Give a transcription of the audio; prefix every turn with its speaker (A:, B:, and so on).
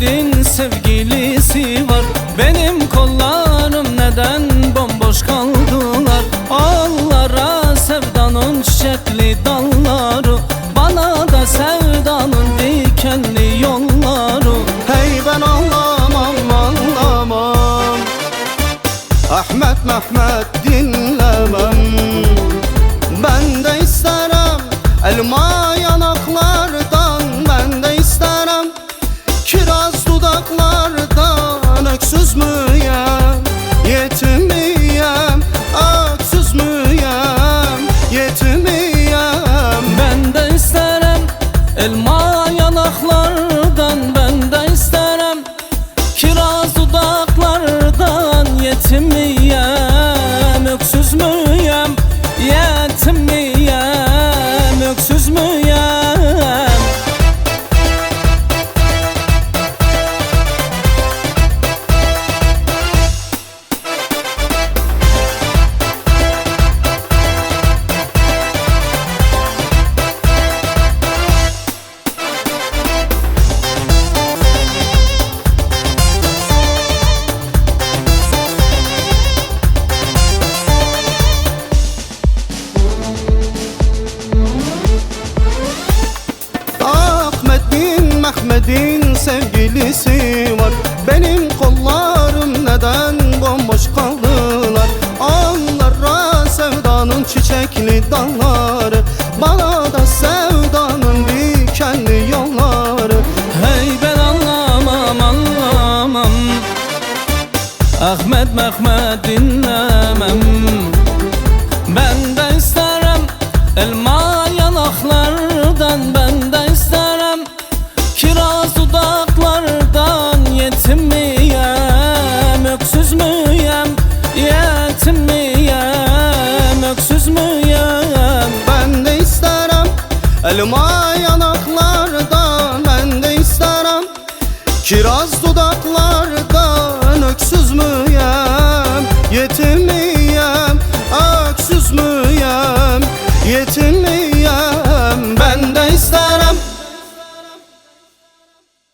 A: Ahmet'in sevgilisi var. Benim kollarım neden bomboş kaldılar? Ağlara sevdanın çiçekli dalları, bana da sevdanın dikenli yolları.
B: Hey ben anlamam anlamam, Ahmet Mehmet dinlemem. Ben de isterim elma yanaklardan, ben de isterim kiraz dudaklardan. Öksüz müyem, yetim miyem, öksüz müyem, yetim miyem?
A: Ben de isterim elma yanaklardan, ben de isterim kiraz dudaklardan. Yetim miyem, öksüz müyem, yetim miyem, öksüz müyem?
B: Ahmet'in sevgilisi var. Benim kollarım neden bomboş kaldılar? Onlara sevdanın çiçekli dalları, bana da sevdanın dikenli yolları.
A: Hey ben anlamam anlamam, Ahmet Mehmet dinlemem. Ben de isterim elma yanaklardan, ben de isterim kiraz dudaklardan. Yetim miyem, öksüz müyem, yetim miyem, öksüz müyem?
B: Ben de isterim elma yanaklardan, ben de isterim kiraz dudaklardan. Öksüz müyem, yetim miyem, öksüz müyem, yetim miyem? Ben de isterim